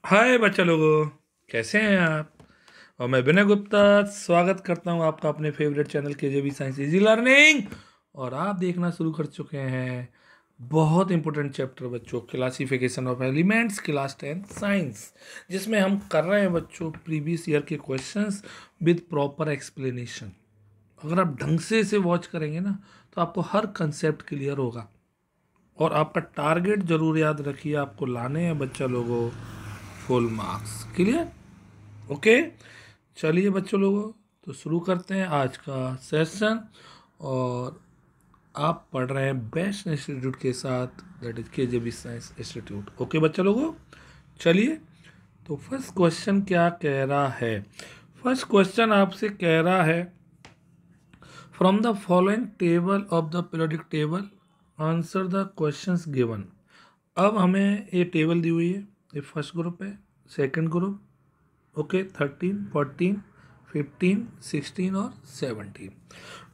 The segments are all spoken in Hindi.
हाय बच्चा लोगों, कैसे हैं आप। और मैं विनय गुप्ता स्वागत करता हूं आपका अपने favourite channel KJB science easy learning. और आप देखना शुरू कर चुके हैं बहुत इंपॉर्टेंट चैप्टर बच्चों, classification of elements, class 10 science, जिसमें हम कर रहे हैं बच्चों प्रीवियस ईयर के क्वेश्चंस विद प्रॉपर एक्सप्लेनेशन। अगर आप ढंग से इसे वॉच करेंगे ना तो आपको हर कंसेप्ट क्लियर होगा। और आपका टारगेट जरूर याद रखिए, आपको लाने हैं बच्चा लोगों फुल मार्क्स। क्लियर? ओके, चलिए बच्चों लोगों, तो शुरू करते हैं आज का सेशन। और आप पढ़ रहे हैं बेस्ट इंस्टीट्यूट के साथ, that is KJB science institute. Okay बच्चा लोगों, चलिए। तो फर्स्ट क्वेश्चन क्या कह रहा है? फर्स्ट क्वेश्चन आपसे कह रहा है, from the following table of the periodic table answer the questions given. अब हमें ये टेबल दी हुई है, ये फर्स्ट ग्रुप है, सेकंड ग्रुप, ओके, 13, 14, 15, 16 और 17,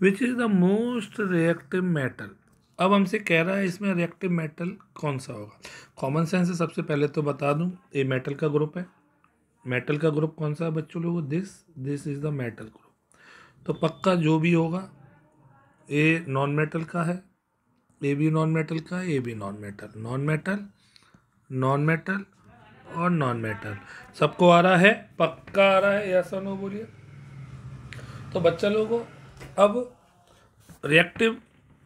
which is the most reactive metal. अब हमसे कह रहा है इसमें रिएक्टिव मेटल कौन सा होगा। कॉमन सेंस से सबसे पहले तो बता दूं, ये मेटल का ग्रुप है। मेटल का ग्रुप कौन सा है बच्चों लोगों? This is the metal group. तो पक्का जो भी होगा ये नॉन मेटल का है, ये भी नॉन मेटल का है, ये भी non metal, non metal, non metal और नॉन मेटल। सबको आ रहा है? पक्का आ रहा है? ऐसा नो बोलिए। तो बच्चा लोगों, अब रिएक्टिव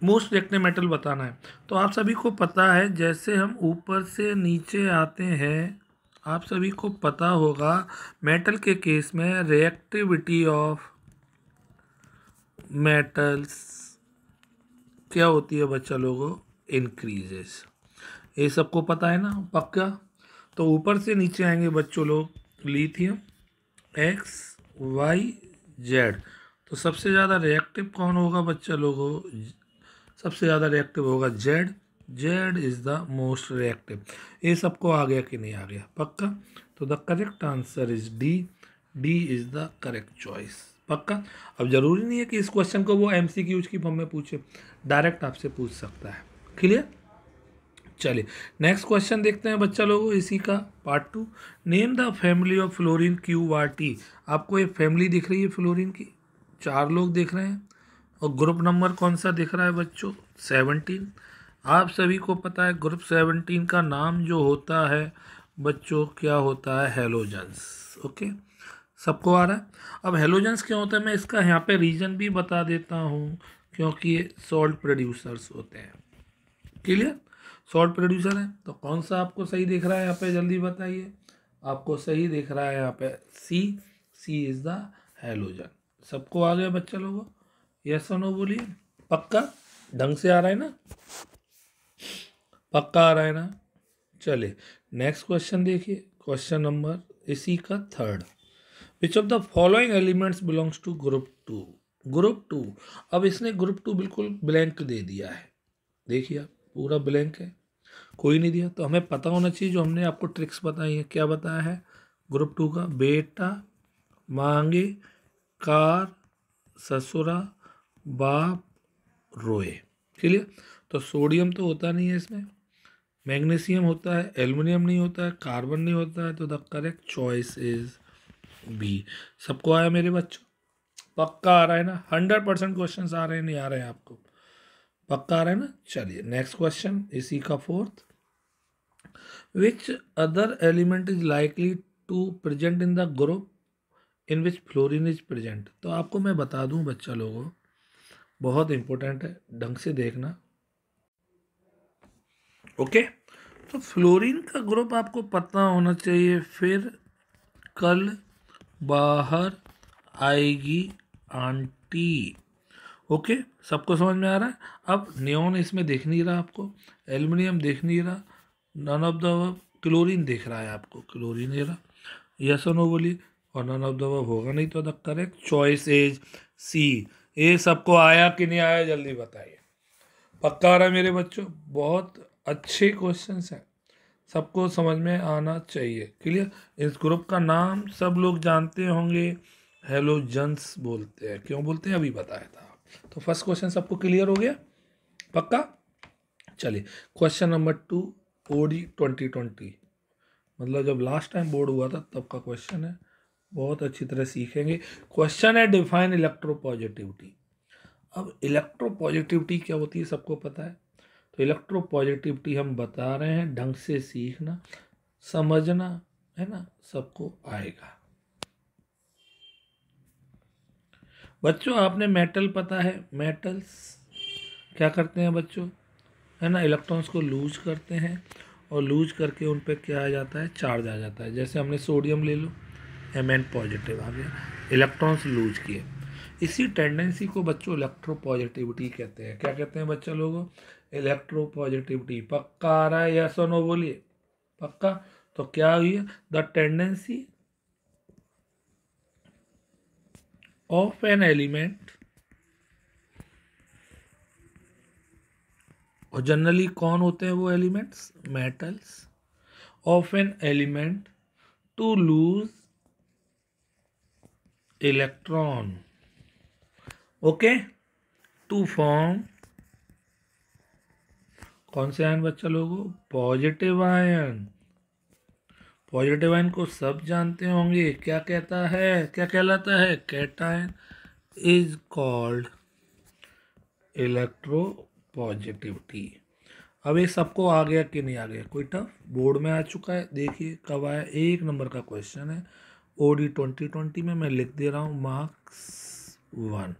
मोस्ट रिएक्टिव मेटल बताना है। तो आप सभी को पता है, जैसे हम ऊपर से नीचे आते हैं, आप सभी को पता होगा मेटल के केस में रिएक्टिविटी ऑफ मेटल्स क्या होती है बच्चा लोगों? इंक्रीजेस। ये सबको पता है ना पक्का। तो ऊपर से नीचे आएंगे बच्चों लोग, लिथियम एक्स वाई जेड। तो सबसे ज़्यादा रिएक्टिव कौन होगा बच्चा लोगों? सबसे ज़्यादा रिएक्टिव होगा Z. Z is the most reactive. ये सबको आ गया कि नहीं आ गया? पक्का। तो the correct answer is D. D is the correct choice. पक्का। अब जरूरी नहीं है कि इस क्वेश्चन को वो एमसीक्यूज की फॉर्म में पूछे, डायरेक्ट आपसे पूछ सकता है। क्लियर? चलिए नेक्स्ट क्वेश्चन देखते हैं बच्चा लोगों, इसी का part 2। Name the family of fluorine Q R T. आपको एक फैमिली दिख रही है फ्लोरीन की, 4 लोग दिख रहे हैं। और ग्रुप नंबर कौन सा दिख रहा है बच्चों? 17। आप सभी को पता है ग्रुप 17 का नाम जो होता है बच्चों क्या होता है? हेलोजेंस। ओके, सबको आ रहा है? अब हेलोजेंस क्या होता है मैं इसका यहाँ पे रीजन भी बता देता हूँ, क्योंकि ये सॉल्ट प्रोड्यूसर्स होते हैं। क्लियर? सॉल्ट प्रोड्यूसर है। तो कौन सा आपको सही दिख रहा है यहाँ पे, जल्दी बताइए। आपको सही दिख रहा है यहाँ पे सी। सी इज द हेलोजन। सबको आ गया बच्चा लोगों? यस और नो बोलिए। पक्का? ढंग से आ रहा है ना? पक्का आ रहा है ना? चलिए नेक्स्ट क्वेश्चन देखिए, क्वेश्चन नंबर इसी का 3rd। Which of the following elements belongs to group 2? Group 2। अब इसने ग्रुप 2 बिल्कुल ब्लैंक दे दिया है, देखिए आप, पूरा ब्लैंक है, कोई नहीं दिया। तो हमें पता होना चाहिए, जो हमने आपको ट्रिक्स बताई है। क्या बताया है ग्रुप 2 का? बेटा, मांगे, कार, ससुरा, बाप, रोए। क्लियर? तो सोडियम तो होता नहीं है इसमें, मैग्नीशियम होता है, एल्युमिनियम नहीं होता है, कार्बन नहीं होता है। तो the correct choice is B. सबको आया मेरे बच्चों? पक्का आ रहा है ना? 100% क्वेश्चन आ रहे हैं, नहीं आ रहे हैं आपको? पक्का आ रहा है ना? चलिए नेक्स्ट क्वेश्चन इसी का 4th। Which other element is likely to present in the group in which fluorine is present? तो आपको मैं बता दूं बच्चा लोगों, बहुत इंपॉर्टेंट है, ढंग से देखना। ओके, तो फ्लोरीन का ग्रुप आपको पता होना चाहिए, फिर कल बाहर आएगी आंटी। ओके, सबको समझ में आ रहा है? अब नियॉन इसमें दिख नहीं रहा आपको, एल्युमिनियम दिख नहीं रहा, नन ऑफ द क्लोरीन दिख रहा है आपको, क्लोरीन नहीं रहा। यस और नो बोलिए। और नन ऑफ द होगा नहीं, तो the correct choice is C. ये सबको आया कि नहीं आया, जल्दी बताइए। पक्का आ रहा है मेरे बच्चों? बहुत अच्छे क्वेश्चंस हैं, सबको समझ में आना चाहिए। क्लियर? इस ग्रुप का नाम सब लोग जानते होंगे, हेलोजेंस बोलते हैं। क्यों बोलते हैं अभी बताया था। तो फर्स्ट क्वेश्चन सबको क्लियर हो गया? पक्का? चलिए क्वेश्चन नंबर 2, ओडी 2020। मतलब जब लास्ट टाइम बोर्ड हुआ था तब का क्वेश्चन है, बहुत अच्छी तरह सीखेंगे। क्वेश्चन है डिफाइन इलेक्ट्रोपॉजिटिविटी। अब इलेक्ट्रोपॉजिटिविटी क्या होती है सबको पता है, तो इलेक्ट्रोपॉजिटिविटी हम बता रहे हैं, ढंग से सीखना समझना है ना, सबको आएगा। बच्चों आपने मेटल पता है, मेटल्स क्या करते हैं बच्चों, है ना, इलेक्ट्रॉन्स को लूज करते हैं और लूज करके उन पर क्या आ जाता है, चार्ज आ जाता है। जैसे हमने सोडियम ले लो, Mn पॉजिटिव आ गया, इलेक्ट्रॉन्स लूज किए। इसी टेंडेंसी को बच्चों इलेक्ट्रोपॉजिटिविटी कहते हैं। क्या कहते हैं बच्चा लोगों, इलेक्ट्रोपॉजिटिविटी। पक्का आ रहा है, यस और नो बोलिए, पक्का। तो क्या हुई है, the tendency of an element, और जनरली कौन होते हैं वो elements, metals, of an element to lose electron, okay, to form कौन से आयन बच्चा लोगों, पॉजिटिव आयन। पॉजिटिव आयन को सब जानते होंगे, क्या कहता है, क्या कहलाता है, cation is called electro positivity. अब ये सबको आ गया कि नहीं आ गया, कोई टफ, बोर्ड में आ चुका है, देखिए कब आया, 1 नंबर का क्वेश्चन है ओडी 2020 में। मैं लिख दे रहा हूँ मार्क्स 1।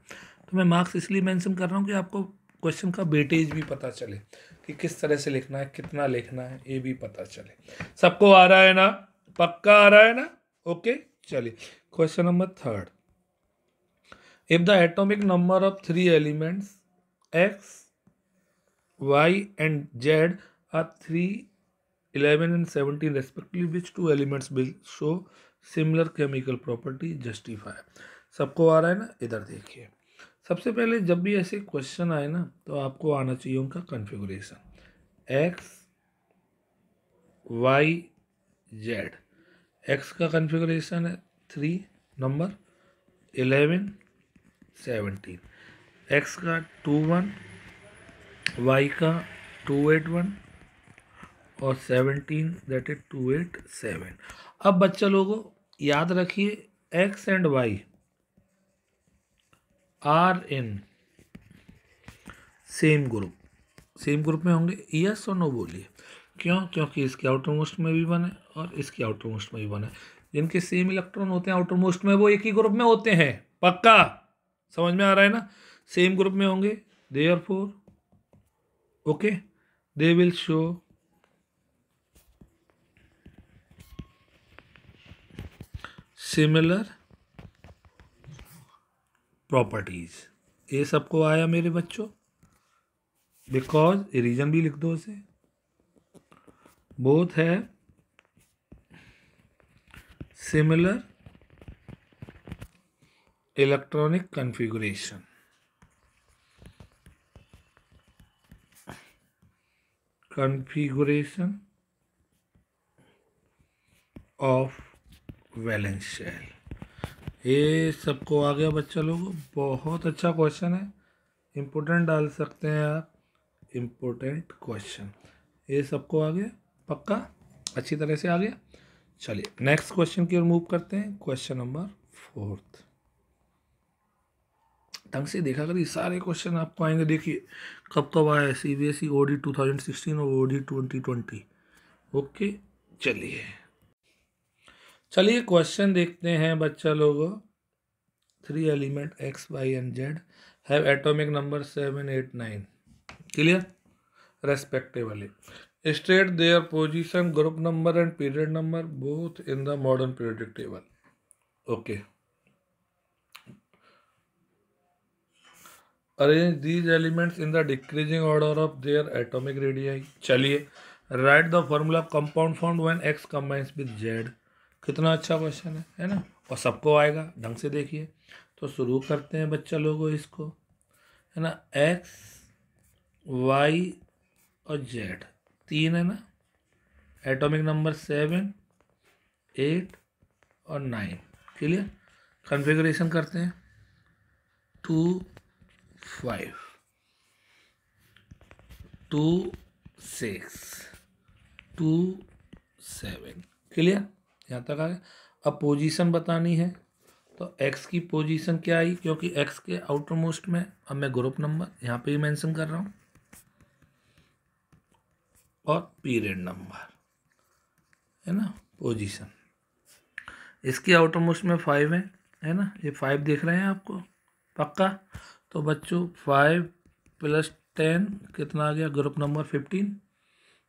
तो मैं मार्क्स इसलिए मेंशन कर रहा हूँ कि आपको क्वेश्चन का वेटेज भी पता चले कि किस तरह से लिखना है, कितना लिखना है, ये भी पता चले। सबको आ रहा है ना, पक्का आ रहा है ना, ओके। चलिए question number 3। If the atomic number of 3 elements x, y and z are 3, 11 and 17 respectively, which two elements will show similar chemical property, justify। सबको आ रहा है ना, इधर देखिए। सबसे पहले जब भी ऐसे क्वेश्चन आए ना तो आपको आना चाहिए उनका configuration, x y z। x का कॉन्फ़िगरेशन है 3 नंबर, 11 17, x का 2 1, y का 281 और 17 दैट इज 287। अब बच्चा लोगों याद रखिए, x and y are in same group, same group में होंगे, यस और नो बोलिए। क्यों, क्योंकि इसके आउटर मोस्ट में भी वन है और इसके आउटर मोस्ट में भी वन है। जिनके सेम इलेक्ट्रॉन होते हैं आउटर मोस्ट में, वो एक ही ग्रुप में होते हैं, पक्का समझ में आ रहा है ना, सेम ग्रुप में होंगे, therefore okay they will show similar properties. ये सबको आया मेरे बच्चों, बिकॉज रीजन भी लिख दो उसे, बोथ है similar electronic configuration, configuration of valence shell. ये सबको आ गया बच्चा लोगों, बहुत अच्छा क्वेश्चन है, इम्पोर्टेंट डाल सकते हैं आप, इम्पोर्टेंट क्वेश्चन। ये सबको आ गया, पक्का अच्छी तरह से आ गया। चलिए नेक्स्ट क्वेश्चन की ओर मूव करते हैं, क्वेश्चन नंबर 4। ढंग से देखा करिए, सारे क्वेश्चन आपको आएंगे। देखिए कब कब आया है, CBSE OD 2016 और OD 2020, ओके। चलिए क्वेश्चन देखते हैं बच्चा लोगों। 3 element x, y and z have atomic number 7, 8, 9, clear respectively. State their position, group number and period number both in the modern periodic table. Okay. Arrange these elements in the decreasing order of their atomic radii. चलिए write the formula of compound formed when x combines with z। कितना अच्छा क्वेश्चन है ना, और सबको आएगा, ढंग से देखिए। तो शुरू करते हैं बच्चा लोगों इसको, है ना, x y और z 3 है ना, एटॉमिक नंबर 7, 8 और 9, क्लियर। कॉन्फ़िगरेशन करते हैं 2 5 2 6 2 7, क्लियर, यहाँ तक आ गया। अब पोजीशन बतानी है, तो एक्स की पोजीशन क्या आई, क्योंकि एक्स के आउटर मोस्ट में, अब मैं ग्रुप नंबर यहाँ पे ही मेंशन कर रहा हूँ और पीरियड नंबर, है ना, पोजीशन। इसके आउटर मोस्ट में 5 है ना, ये 5 दिख रहे हैं आपको, पक्का। तो बच्चों 5 + 10 कितना आ गया, ग्रुप नंबर 15,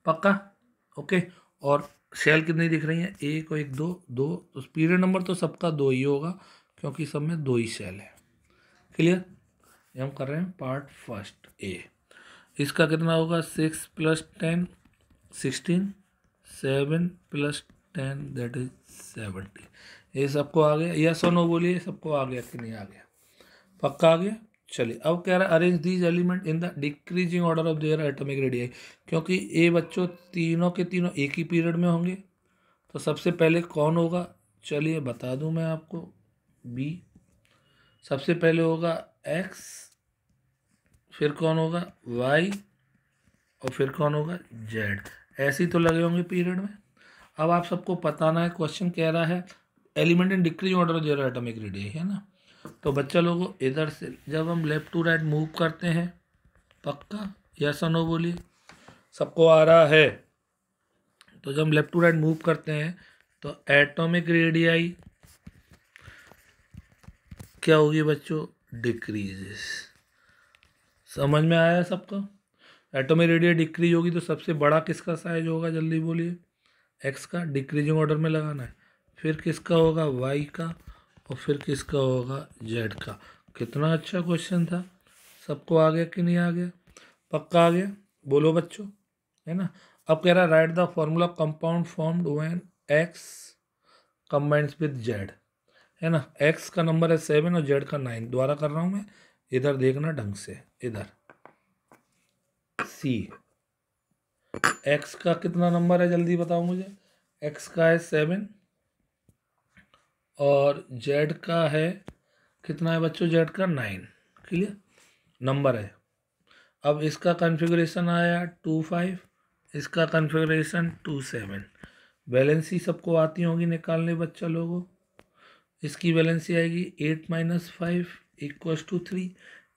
पक्का, ओके। और सेल कितनी दिख रही हैं, 1 और 1 2 2, तो पीरियड नंबर तो सबका 2 ही होगा क्योंकि सब में 2 ही सेल है। क्लियर, ये हम कर रहे हैं पार्ट फर्स्ट ए। इसका कितना होगा, 6 + 10 16, 7 + 10 दैट इज 70। ये सबको आ गया, यस और नो बोलिए, सबको आ गया कि नहीं आ गया, पक्का आ गया। चलिए अब कह रहा है arrange these element in the decreasing order of their atomic radii, क्योंकि ये बच्चों तीनों के तीनों एक ही पीरियड में होंगे, तो सबसे पहले कौन होगा, चलिए बता दूं मैं आपको, बी। सबसे पहले होगा एक्स, फिर कौन होगा वाई, और फिर कौन होगा जेड। ऐसे ही तो लगे होंगे पीरियड में। अब आप सबको बताना है, क्वेश्चन कह रहा है element in decreasing order of their atomic radii, है ना। तो बच्चा लोगों इधर से जब हम लेफ्ट टू राइट मूव करते हैं, पक्का, यस और नो बोलिए, सबको आ रहा है। तो जब हम लेफ्ट टू राइट मूव करते हैं तो एटॉमिक रेडियाई क्या होगी बच्चों, डिक्रीजेस। समझ में आया सबको, एटॉमिक रेडियाई डिक्रीज होगी तो सबसे बड़ा किसका साइज होगा, जल्दी बोलिए, एक्स का, डिक्रीजिंग ऑर्डर में लगाना है। फिर किसका होगा, वाई का, और फिर किसका होगा, जेड का। कितना अच्छा क्वेश्चन था, सबको आ गया कि नहीं आ गया, पक्का आ गया, बोलो बच्चों, है ना। अब कह रहा है right the formula compound formed when x combines with Z, है ना। एक्स का नंबर है 7 और जेड का 9, दोबारा कर रहा हूँ मैं, इधर देखना ढंग से, इधर सी, एक्स का कितना नंबर है जल्दी बताओ मुझे, एक्स का है 7 और जेड का है कितना है बच्चों, जेड का 9, क्लियर, नंबर है। अब इसका कॉन्फ़िगरेशन आया 2 5, इसका कॉन्फ़िगरेशन 2 7। वैलेंसी सबको आती होगी निकालने बच्चा लोगों, इसकी वैलेंसी आएगी 8 - 5 = 3,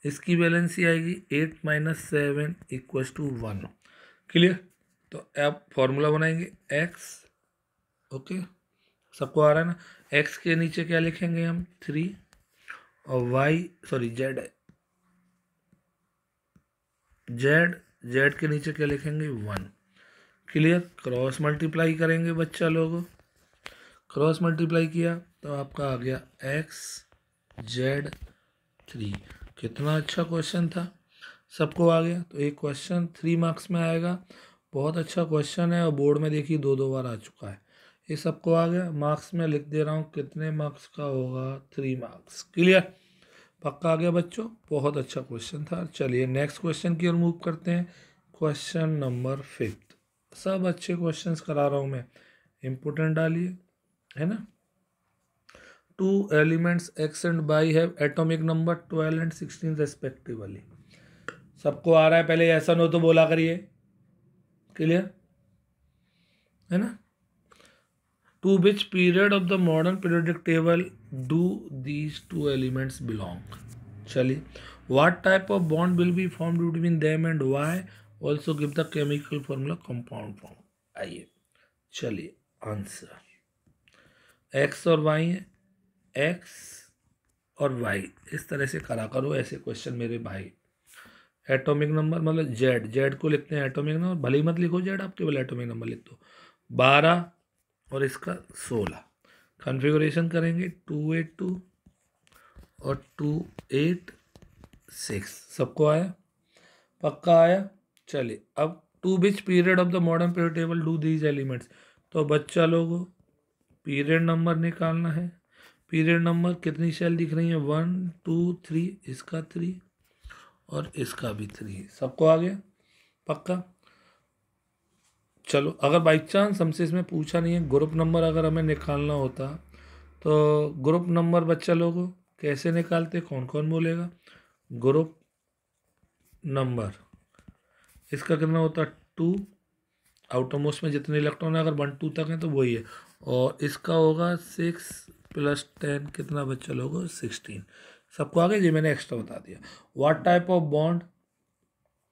इसकी वैलेंसी आएगी 8 - 7 = 1, क्लियर। तो अब फॉर्मूला बनाएंगे एक्स, ओके, सबको आ रहा है ना। एक्स के नीचे क्या लिखेंगे हम, 3, और वाई सॉरी जेड, जेड के नीचे क्या लिखेंगे, 1, क्लियर। क्रॉस मल्टीप्लाई करेंगे बच्चा लोगों, क्रॉस मल्टीप्लाई किया तो आपका आ गया एक्स जेड 3। कितना अच्छा क्वेश्चन था, सबको आ गया। तो एक क्वेश्चन 3 मार्क्स में आएगा, बहुत अच्छा क्वेश्चन है, और बोर्ड में देखिए 2 बार आ चुका है। ये सबको आ गया, मार्क्स में लिख दे रहा हूँ कितने मार्क्स का होगा, 3 मार्क्स, क्लियर, पक्का आ गया बच्चों, बहुत अच्छा क्वेश्चन था। चलिए नेक्स्ट क्वेश्चन की ओर मूव करते हैं, क्वेश्चन नंबर 5। सब अच्छे क्वेश्चंस करा रहा हूँ मैं, इम्पोर्टेंट डालिए, है ना। 2 elements x and why have atomic number 12 and 16 respectively. सबको आ रहा है, पहले ऐसा नो तो बोला करिए, क्लियर, है ना। To which period of the modern periodic table do these 2 elements belong. चलिए, what type of bond will be formed between them and Y, also give the chemical formula compound form. आइए चलिए आंसर, एक्स और वाई है, एक्स और वाई इस तरह से करा करो ऐसे क्वेश्चन मेरे भाई। एटॉमिक नंबर मतलब जेड, जेड को लिखते हैं एटॉमिक नंबर, भले ही मत लिखो जेड, आप केवल एटॉमिक नंबर लिख दो, 12 और इसका 16। कॉन्फ़िगरेशन करेंगे 282 और 286, सबको आया, पक्का आया। चलिए अब to which period of the modern period table do these elements, तो बच्चा लोगों पीरियड नंबर निकालना है। पीरियड नंबर कितनी सेल दिख रही है, 1 2 3, इसका 3 और इसका भी 3, सबको आ गया, पक्का। चलो अगर बाई चांस हमसे इसमें पूछा नहीं है ग्रुप नंबर अगर हमें निकालना होता, तो ग्रुप नंबर बच्चा लोगों कैसे निकालते, कौन कौन बोलेगा, ग्रुप नंबर इसका कितना होता 2 आउटरमोस्ट में जितने इलेक्ट्रॉन है, अगर 1 2 तक है तो वही है। और इसका होगा 6 + 10 कितना बच्चा लोगों 16। सबको आगे जी मैंने एक्स्ट्रा बता दिया। What type of bond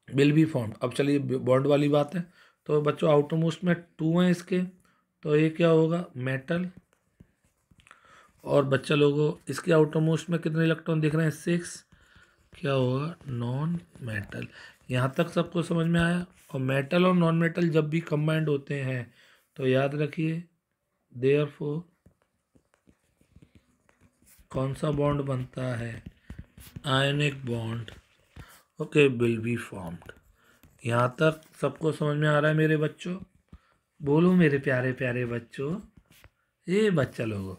will be formed. अब चलिए बॉन्ड वाली बात है। तो बच्चों आउटरमोस्ट में 2 हैं इसके, तो ये क्या होगा मेटल। और बच्चा लोगों इसके आउटरमोस्ट में कितने इलेक्ट्रॉन दिख रहे हैं 6, क्या होगा नॉन मेटल। यहाँ तक सबको समझ में आया। और मेटल और नॉन मेटल जब भी कंबाइंड होते हैं तो याद रखिए देयरफॉर कौन सा बॉन्ड बनता है ionic bond okay will be formed. यहाँ तक सबको समझ में आ रहा है मेरे बच्चों? बोलो मेरे प्यारे प्यारे बच्चों, ये बच्चा लोगों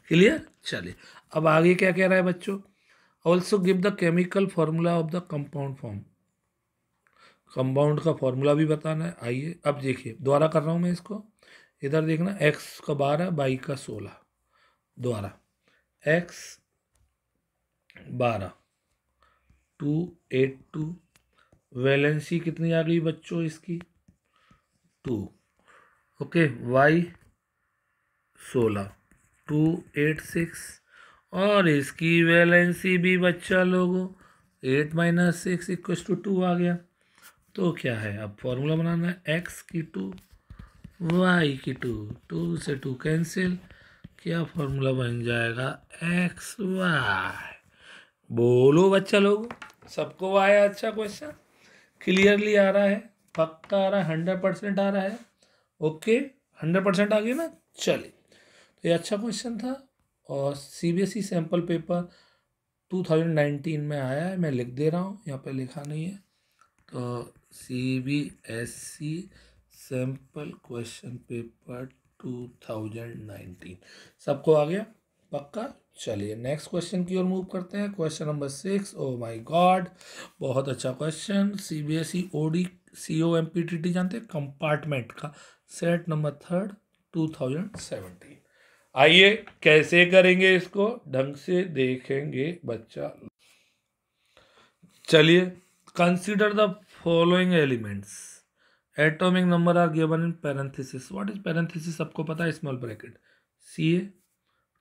क्लियर। चलिए अब आगे क्या कह रहा है बच्चों, also give the chemical formula of the compound form. Compound का फॉर्मूला भी बताना है। आइए अब देखिए दोबारा कर रहा हूँ मैं इसको, इधर देखना x का 12 y का 16। दोबारा x 12 2 8 2, वैलेंसी कितनी आ गई बच्चों इसकी 2, ओके y 16 2 8 6, और इसकी वैलेंसी भी बच्चा लोगों 8 - 6 = 2 आ गया। तो क्या है अब फॉर्मूला बनाना है x की 2 y की 2, 2 से 2 कैंसिल, क्या फॉर्मूला बन जाएगा xy। बोलो बच्चा लोग सबको आया अच्छा क्वेश्चन, क्लियरली आ रहा है, पक्का आ रहा है, 100% आ रहा है, ओके 100% आ गया ना। चलिए तो ये अच्छा क्वेश्चन था और CBSE सैम्पल पेपर 2019 में आया है, मैं लिख दे रहा हूँ, यहाँ पे लिखा नहीं है। तो CBSE सैम्पल क्वेश्चन पेपर 2019 सबको आ गया पक्का। चलिए नेक्स्ट क्वेश्चन की ओर मूव करते हैं। Question number 6, O my God बहुत अच्छा क्वेश्चन। CBSE OD COMPTT जानते हैं कंपार्टमेंट का, सेट नंबर 3 2017। आइए कैसे करेंगे इसको ढंग से देखेंगे बच्चा। चलिए consider the following elements, atomic number are given in parenthesis. What is parenthesis सबको पता है, small bracket CA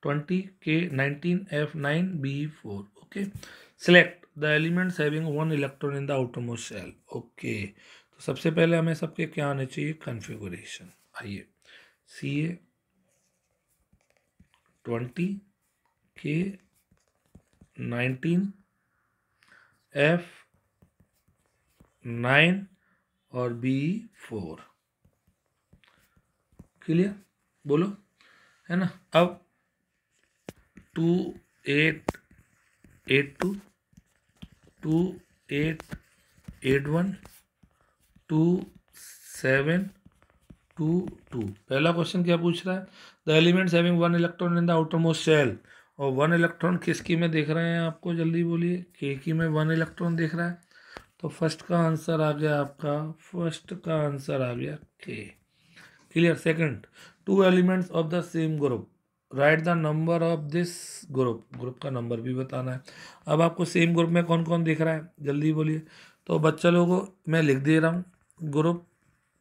20 K 19 F 9 B 4, ओके। Select the elements having 1 electron in the outermost shell, okay. तो सबसे पहले हमें सबके क्या आने चाहिए कॉन्फ़िगरेशन। आइए CA 20 K 19 F 9 और B 4, क्लियर बोलो है ना। अब 2 8 8 2 2 8 8 1 2 7 2 2। पहला क्वेश्चन क्या पूछ रहा है, the elements having 1 electron in the outermost shell. और 1 इलेक्ट्रॉन किसकी में देख रहे हैं आपको जल्दी बोलिए, K की में 1 इलेक्ट्रॉन देख रहा है। तो फर्स्ट का आंसर आ गया आपका, फर्स्ट का आंसर आ गया K, clear. Second 2 elements of the same group, right the number of this group, group का नंबर भी बताना है। अब आपको सेम ग्रुप में कौन कौन दिख रहा है जल्दी बोलिए। तो बच्चा लोगों मैं लिख दे रहा हूँ, ग्रुप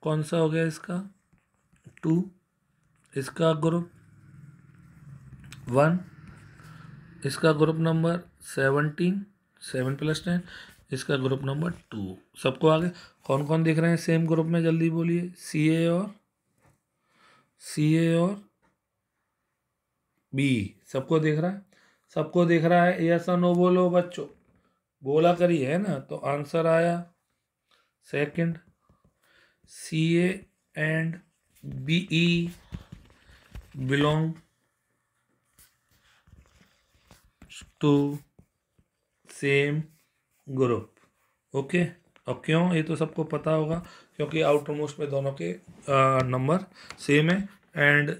कौन सा हो गया इसका 2, इसका ग्रुप 1, इसका ग्रुप नंबर 17 7 + 10, इसका ग्रुप नंबर 2। सबको आगे कौन कौन दिख रहे हैं सेम ग्रुप में जल्दी बोलिए, CA और B सबको दिख रहा है, सबको दिख रहा है, यस और नो बोलो बच्चों, बोला करिए है ना। तो आंसर आया second, CA and BE belong to same group, okay. अब क्यों, ये तो सबको पता होगा क्योंकि आउटरमोस्ट में दोनों के नंबर सेम है। एंड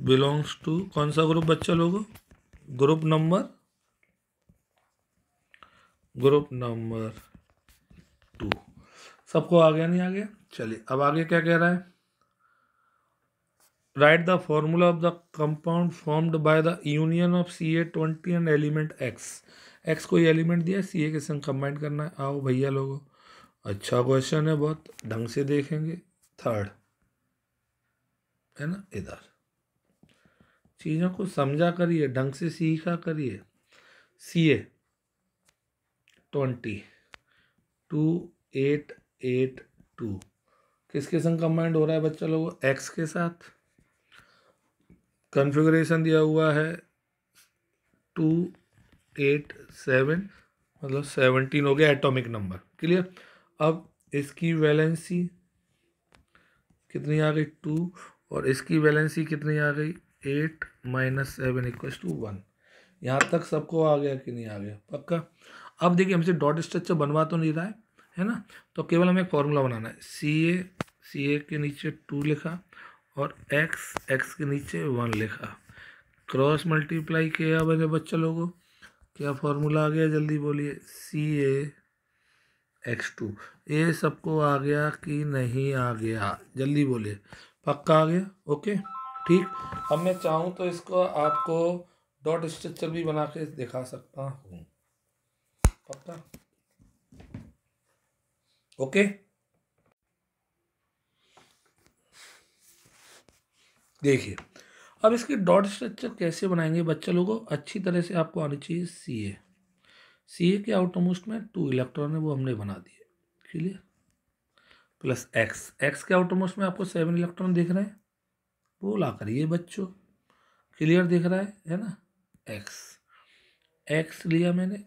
बिलोंग्स टू कौन सा ग्रुप बच्चा लोगों, ग्रुप नंबर 2। सबको आ गया नहीं आ गया। चलिए अब आगे क्या कह रहा है, right the formula of the compound formed by the union of CA20 and element X। कोई एलिमेंट दिया CA के संग कंबाइन करना है, आओ भैया लोगों अच्छा क्वेश्चन है, बहुत ढंग से देखेंगे। थर्ड है ना, इधर चीज़ों को समझा करिए, ढंग से सीखा करिए। CA 2882 किसके संग कंबाइंड हो रहा है बच्चा लोगों? एक्स के साथ। कॉन्फ़िगरेशन दिया हुआ है 287, मतलब 17 हो गया एटॉमिक नंबर। क्लियर। अब इसकी वैलेंसी कितनी आ गई? 2, और इसकी वैलेंसी कितनी आ गई? 8 - 7 = 1। यहाँ तक सबको आ गया कि नहीं आ गया? पक्का। अब देखिए हमसे डॉट स्ट्रक्चर बनवा तो नहीं रहा है ना, तो केवल हमें एक फॉर्मूला बनाना है। सी ए के नीचे 2 लिखा और एक्स के नीचे 1 लिखा, क्रॉस मल्टीप्लाई किया मैंने बच्चा लोगों। क्या फॉर्मूला आ गया? जल्दी बोलिए। CA(x2)। ये सबको आ गया कि नहीं आ गया? जल्दी बोलिए। पक्का आ गया? ओके ठीक। अब मैं चाहूँ तो इसको आपको डॉट स्ट्रक्चर भी बना के दिखा सकता हूँ। पक्का? ओके। देखिए अब इसके डॉट स्ट्रक्चर कैसे बनाएंगे बच्चा लोगों, अच्छी तरह से आपको आनी चाहिए। सी ए के आउटरमोस्ट में 2 इलेक्ट्रॉन है, वो हमने बना दिए। क्लियर। प्लस एक्स के आउटरमोस्ट में आपको 7 इलेक्ट्रॉन दिख रहे हैं, वो ला करिए बच्चों। क्लियर दिख रहा है ना? एक्स लिया मैंने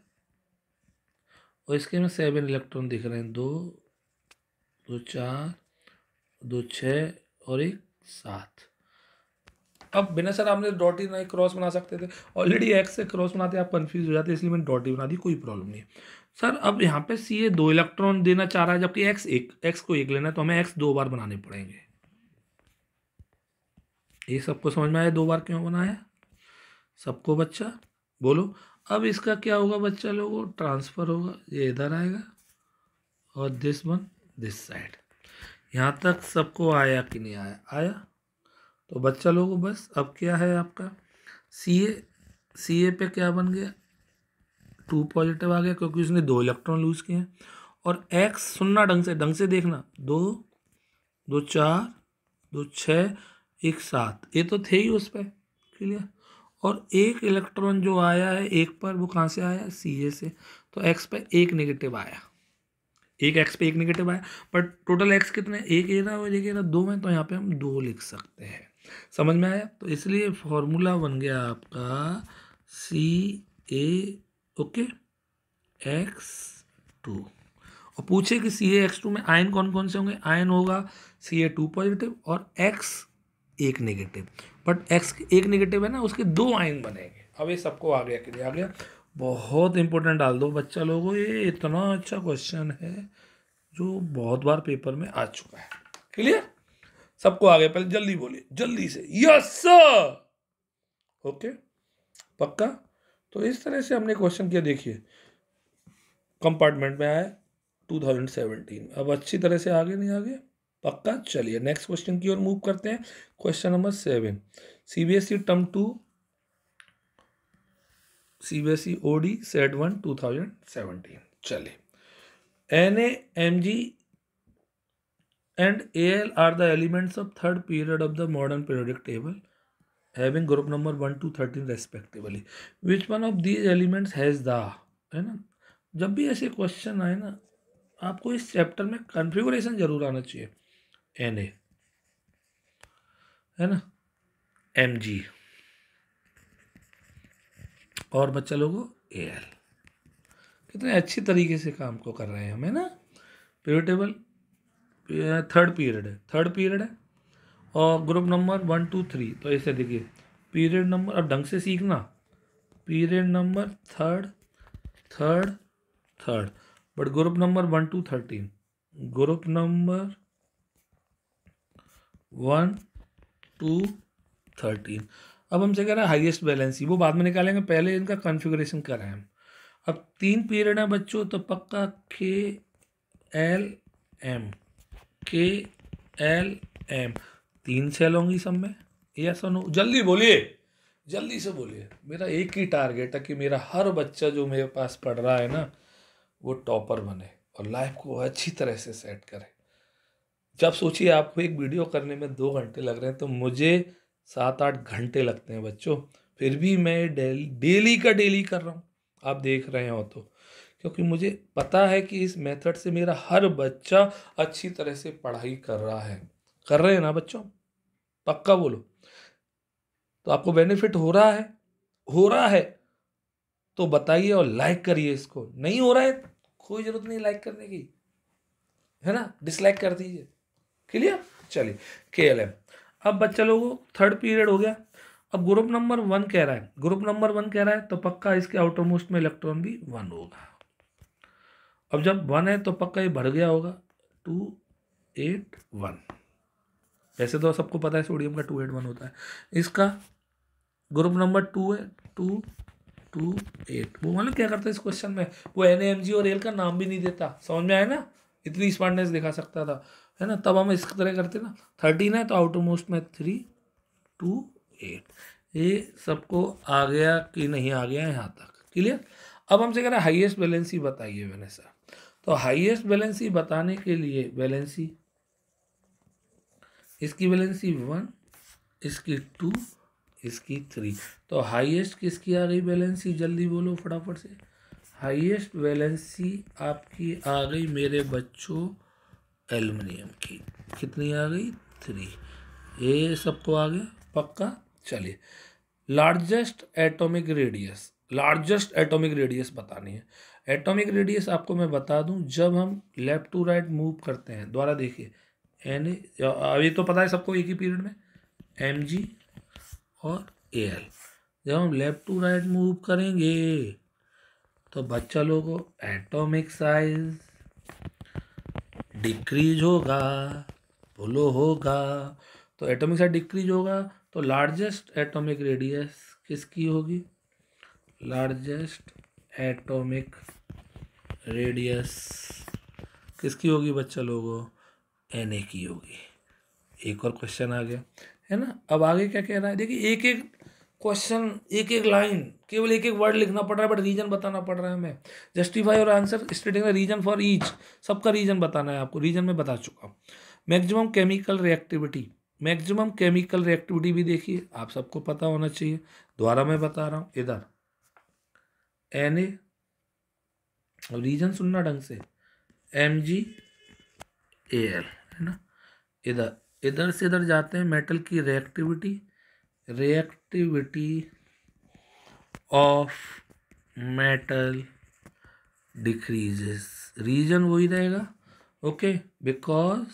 और इसके में 7 इलेक्ट्रॉन दिख रहे हैं, 2 2 4 2 6 और 1 7। अब बिना सर आपने डॉट ही नहीं क्रॉस बना सकते थे, ऑलरेडी एक्स से क्रॉस बनाते आप कंफ्यूज हो जाते, इसलिए मैंने डॉट ही बना दी, कोई प्रॉब्लम नहीं है सर। अब यहाँ पे सी ए 2 इलेक्ट्रॉन देना चाह रहा है, जबकि एक्स को 1 लेना है, तो हमें एक्स 2 बार बनाने पड़ेंगे। ये सबको समझ में आया 2 बार क्यों बनाया? सबको बच्चा बोलो। अब इसका क्या होगा बच्चा लोगों? ट्रांसफर होगा, ये इधर आएगा और दिस वन दिस साइड। यहाँ तक सबको आया कि नहीं आया? आया। तो बच्चा लोगों बस अब क्या है आपका सी ए पे क्या बन गया? 2 पॉजिटिव आ गया, क्योंकि उसने 2 इलेक्ट्रॉन लूज किए हैं। और एक्स सुनना ढंग से देखना, 2 2 4 2 6 1 7, ये तो थे ही उस पर। क्लियर। और 1 इलेक्ट्रॉन जो आया है 1 पर, वो कहाँ से आया? सी ए से। तो एक्स पे 1 नेगेटिव आया, एक्स पे 1 नेगेटिव आया, बट टोटल एक्स कितने? 1 ए ना, 2 में, तो यहाँ पे हम 2 लिख सकते हैं। समझ में आया? तो इसलिए फॉर्मूला बन गया आपका CA ओके X2। और पूछे कि CaX2 में आयन कौन कौन से होंगे? आयन होगा Ca2 पॉजिटिव और X 1 negative, but X 1 negative है ना, उसके 2 आयन बनेंगे। अब ये सबको आ गया कि नहीं आ गया? बहुत इंपॉर्टेंट डाल दो बच्चा लोगों, ये इतना अच्छा क्वेश्चन है जो बहुत बार पेपर में आ चुका है। क्लियर? सबको आ गया? पहले जल्दी बोलिए, जल्दी से। Yes sir. ओके पक्का। तो इस तरह से हमने क्वेश्चन किया। देखिए कंपार्टमेंट में आया 2017। अब अच्छी तरह से आगे नहीं आगे? पक्का। चलिए नेक्स्ट क्वेश्चन की ओर मूव करते हैं। Question number 7, CBSE term 2, CBSE OD set 1 2017। चलिए Na, Mg and Al are the elements of third period of the modern periodic table, having group number 1 to 13 respectively. Which one of these elements has the, है ना? जब भी ऐसे क्वेश्चन आए ना, आपको इस चैप्टर में कॉन्फ़िगरेशन जरूर आना चाहिए। Na है ना, Mg और बच्चा लोगों Al। कितने अच्छी तरीके से काम को कर रहे हैं हम, है ना? पीरियड टेबल थर्ड पीरियड है और ग्रुप नंबर 1 2 3। तो ऐसे देखिए पीरियड नंबर, अब ढंग से सीखना, period number third, but group number 1 to 13, group number 1 to 13। अब हमसे कह रहा है हाईएस्ट बैलेंसी, वो बाद में निकालेंगे, पहले इनका कॉन्फ़िगरेशन कर रहे हैं हम। अब 3 पीरियड है बच्चों, तो पक्का KLM 3 सेल होंगी सब में। यस और नो? जल्दी बोलिए, जल्दी से बोलिए। मेरा एक ही टारगेट है कि मेरा हर बच्चा जो मेरे पास पढ़ रहा है ना, वो टॉपर बने। और लाइफ को अच्छी तरह से सेट करें। जब सोचिए आपको एक वीडियो करने में 2 घंटे लग रहे हैं तो मुझे 7-8 घंटे लगते हैं बच्चों, फिर भी मैं डेली का डेली कर रहा हूँ, आप देख रहे हो तो, क्योंकि मुझे पता है कि इस मेथड से मेरा हर बच्चा अच्छी तरह से पढ़ाई कर रहा है। कर रहे हैं ना बच्चों? पक्का बोलो। तो आपको बेनिफिट हो रहा है? हो रहा है तो बताइए और लाइक करिए। इसको नहीं हो रहा है कोई जरूरत नहीं लाइक करने की, है ना, डिसलाइक कर दीजिए। क्लियर? चलिए KLM। अब बच्चा लोगों थर्ड पीरियड हो गया। अब ग्रुप नंबर 1 कह रहा है, ग्रुप नंबर 1 कह रहा है तो पक्का इसके आउटरमोस्ट में इलेक्ट्रॉन भी 1 होगा। अब जब 1 है तो पक्का ये बढ़ गया होगा 281। वैसे तो सबको पता है सोडियम का 281 होता है। इसका ग्रुप नंबर 2 है 228। वो मतलब क्या करता है इस क्वेश्चन में, वो NaMg और एल का नाम भी नहीं देता। समझ में आया ना? इतनी स्मार्टनेस दिखा सकता था, है ना? तब हम इस तरह करते ना। 13 है तो आउटर मोस्ट में 328। ये सबको आ गया कि नहीं आ गया यहाँ तक? क्लियर? अब हमसे कह रहा है हाईएस्ट वैलेंसी बताइए मैंने सर। तो हाईएस्ट वैलेंसी बताने के लिए वैलेंसी, इसकी वैलेंसी 1, इसकी 2, इसकी 3। तो हाईएस्ट किसकी आ गई वैलेंसी? जल्दी बोलो फटाफट से। हाईएस्ट वैलेंसी आपकी आ गई मेरे बच्चों एल्युमिनियम की। कितनी आ गई? 3। ये सबको आ गया पक्का। चलिए largest atomic radius, largest atomic radius बतानी है। एटॉमिक रेडियस आपको मैं बता दूं, जब हम लेफ्ट टू राइट मूव करते हैं, द्वारा देखिए एन अभी तो पता है सबको एक ही पीरियड में mg और al, जब हम लेफ्ट टू राइट मूव करेंगे तो बच्चा लोगों एटॉमिक साइज डिक्रीज होगा, बोलो होगा। तो एटॉमिक साइज डिक्रीज होगा तो लार्जेस्ट एटॉमिक रेडियस किसकी होगी? लार्जेस्ट एटॉमिक रेडियस किसकी होगी बच्चा लोगों? Na की होगी। एक और क्वेश्चन आ गया, है ना? अब आगे क्या कह रहा है देखिए, एक एक क्वेश्चन, एक एक लाइन, केवल एक एक वर्ड लिखना पड़ रहा है बट रीजन बताना पड़ रहा है हमें। जस्टिफाई और answer stating the reason for each, सबका रीजन बताना है आपको। रीजन में बता चुका हूँ। Maximum chemical reactivity, maximum chemical reactivity भी देखिए आप सबको पता होना चाहिए, द्वारा मैं बता रहा हूँ। इधर Na, रीजन सुनना ढंग से, MgAl, है ना? इधर इधर से इधर जाते हैं, मेटल की reactivity, reactivity of metal decreases, reason वही रहेगा। Okay, because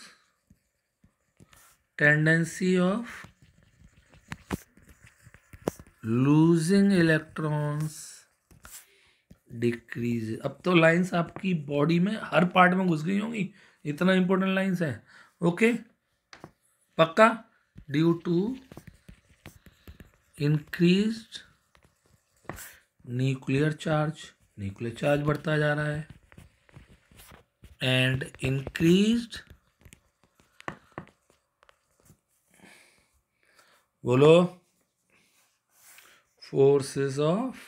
tendency of losing electrons decrease. अब तो लाइंस आपकी बॉडी में हर पार्ट में घुस गई होंगी, इतना इंपॉर्टेंट लाइंस है। ओके पक्का? Due to increased nuclear charge, nuclear charge बढ़ता जा रहा है, एंड इंक्रीज्ड, बोलो, फोर्सेस ऑफ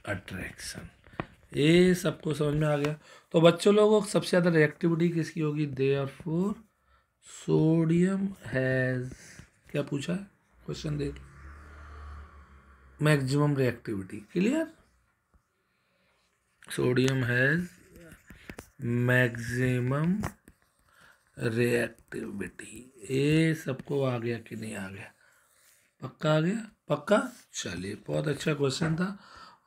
अट्रैक्शन। ये सबको समझ में आ गया। तो बच्चों लोगों सबसे ज़्यादा रिएक्टिविटी किसकी होगी? देयरफॉर सोडियम हैज़, क्या पूछा है क्वेश्चन देख, maximum reactivity. Clear? Sodium has maximum reactivity. ये सबको आ गया कि नहीं आ गया? पक्का आ गया? पक्का। चलिए बहुत अच्छा क्वेश्चन था।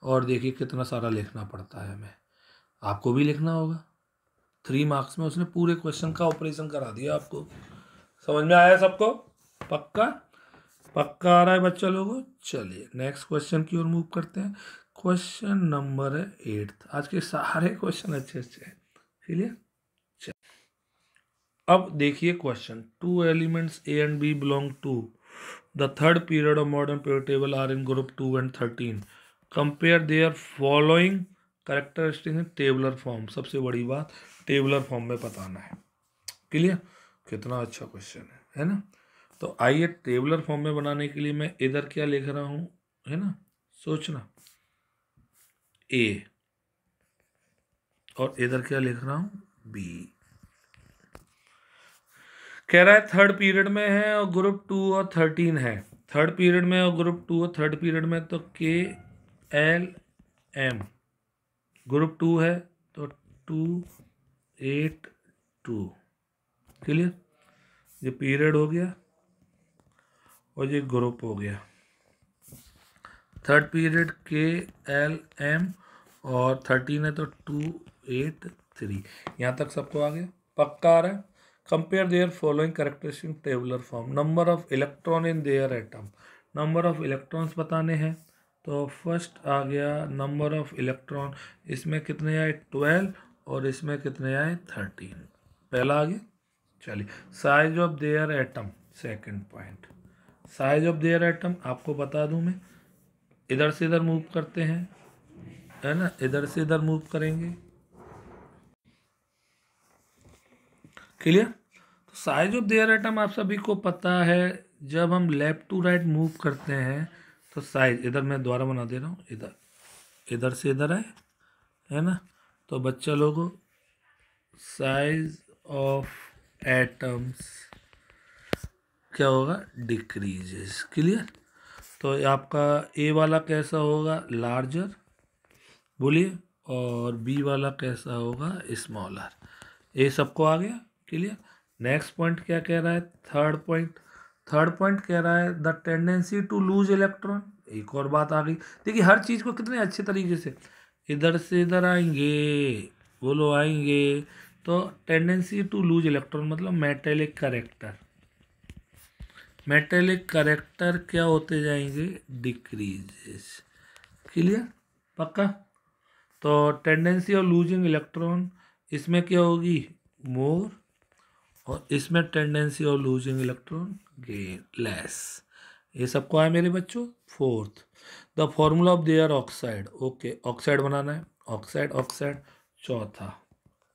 और देखिए कितना सारा लिखना पड़ता है हमें, आपको भी लिखना होगा। 3 मार्क्स में उसने पूरे क्वेश्चन का ऑपरेशन करा दिया आपको। समझ में आया सबको? पक्का? पक्का आ रहा है बच्चा लोगों? चलिए नेक्स्ट क्वेश्चन की ओर मूव करते हैं। क्वेश्चन नंबर है 8। आज के सारे क्वेश्चन अच्छे अच्छे हैं। क्लियर? अब देखिए question, 2 elements A and B belong to the third period of modern periodic table are in group 2 and 13. Compare their following characteristics in tabular form. सबसे बड़ी बात टेबुलर फॉर्म में बताना है। क्लियर? कितना अच्छा क्वेश्चन है ना? तो आइए टेबुलर फॉर्म में बनाने के लिए मैं इधर क्या लिख रहा हूँ, है ना? सोचना, A, और इधर क्या लिख रहा हूँ, बी। कह रहा है थर्ड पीरियड में है और ग्रुप 2 और 13 है। थर्ड पीरियड में और ग्रुप 2 और थर्ड पीरियड में, तो के एल एम। ग्रुप 2 है तो 2 8 2। क्लियर, ये पीरियड हो गया और ये ग्रुप हो गया। थर्ड पीरियड के एल एम और 13 है तो 2 8 3। यहाँ तक सबको आ गया, पक्का आ रहा है। Compare there following characteristic tabular form. Number of electron in their atom, number of electrons बताने हैं। तो फर्स्ट आ गया नंबर ऑफ इलेक्ट्रॉन, इसमें कितने आए 12 और इसमें कितने आए 13। पहला आ गया। चलिए size of their atom, second point. Size of their atom आपको बता दूं मैं, इधर से इधर मूव करते हैं, है ना, इधर से इधर मूव करेंगे। क्लियर। तो साइज ऑफ देयर एटम आप सभी को पता है, जब हम लेफ्ट टू राइट मूव करते हैं तो साइज, इधर मैं दोबारा बना दे रहा हूँ, इधर इधर से इधर आए, है ना। तो बच्चा लोगों, साइज ऑफ एटम्स क्या होगा, डिक्रीजेस। क्लियर। तो आपका ए वाला कैसा होगा, लार्जर, बोलिए, और बी वाला कैसा होगा, स्मॉलर। ये सबको आ गया। क्लियर। नेक्स्ट पॉइंट क्या कह रहा है, थर्ड पॉइंट। थर्ड पॉइंट कह रहा है the tendency to lose electron. एक और बात आ गई, देखिए हर चीज़ को कितने अच्छे तरीके से, इधर से इधर आएंगे, बोलो आएंगे। तो टेंडेंसी टू लूज इलेक्ट्रॉन मतलब मेटेलिक करेक्टर, मेटेलिक करेक्टर क्या होते जाएंगे, डिक्रीजेस। क्लियर, पक्का। तो टेंडेंसी ऑफ लूजिंग इलेक्ट्रॉन, इसमें क्या होगी, मोर, और इसमें tendency of losing electron gain, less. ये सबको आया मेरे बच्चों। Fourth, the formula of their oxide. Okay, oxide बनाना है, ऑक्साइड ऑक्साइड। चौथा,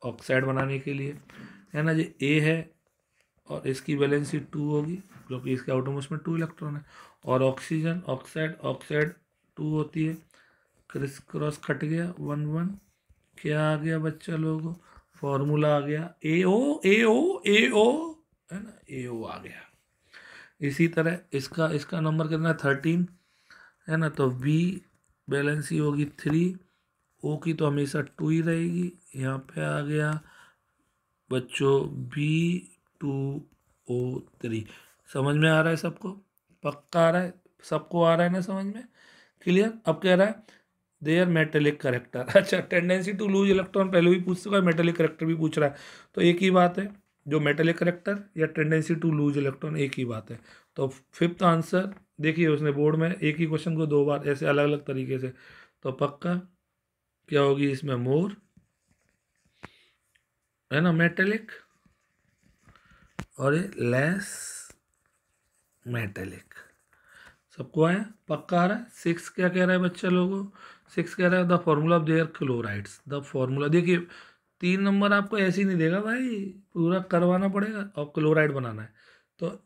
ऑक्साइड बनाने के लिए, है ना, ये ए है और इसकी वैलेंसी 2 होगी क्योंकि इसके आउटरमोस्ट में 2 इलेक्ट्रॉन है। और ऑक्सीजन, ऑक्साइड ऑक्साइड 2 होती है, क्रिस क्रॉस कट गया, 1 1। क्या आ गया बच्चा लोगों, फॉर्मूला आ गया ए ओ, ए ओ, ए ओ, है ना, ए ओ आ गया। इसी तरह इसका इसका नंबर कितना है, 13, है ना। तो बी बैलेंसी होगी 3, ओ की तो हमेशा 2 ही रहेगी। यहाँ पे आ गया बच्चों B2O3। समझ में आ रहा है सबको, पक्का आ रहा है, सबको आ रहा है ना समझ में। क्लियर। अब कह रहा है देयर मेटेलिक करेक्टर। अच्छा, टेंडेंसी टू लूज इलेक्ट्रॉन पहले भी पूछ चुका है, मेटेलिक करेक्टर भी पूछ रहा है, तो एक ही बात है, जो मेटेलिक करेक्टर या टेंडेंसी टू लूज इलेक्ट्रॉन एक ही बात है। तो फिफ्थ आंसर देखिए, उसने बोर्ड में एक ही क्वेश्चन को 2 बार ऐसे अलग अलग तरीके से, तो पक्का क्या होगी इसमें, मोर, है ना, मेटेलिक, और ये लेस मेटेलिक। सबको आया, पक्का आ रहा है। 6 क्या कह रहा है बच्चा लोगों, 6 कह रहा है the formula of there chlorides. The formula देखिए, 3 नंबर आपको ऐसे ही नहीं देगा भाई, पूरा करवाना पड़ेगा और क्लोराइड बनाना है। तो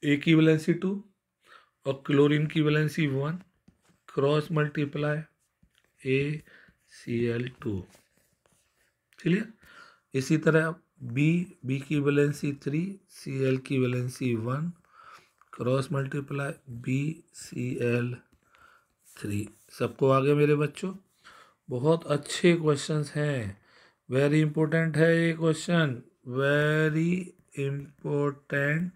ए की वैलेंसी 2 और क्लोरीन की valency 1, cross multiply ACl2। Clear. इसी तरह बी की वैलेंसी 3, Cl की वैलेंसी 1, क्रॉस मल्टीप्लाई BCl3। सबको आगे मेरे बच्चों, बहुत अच्छे क्वेश्चंस हैं, वेरी इंपॉर्टेंट है ये क्वेश्चन, वेरी इम्पोर्टेंट।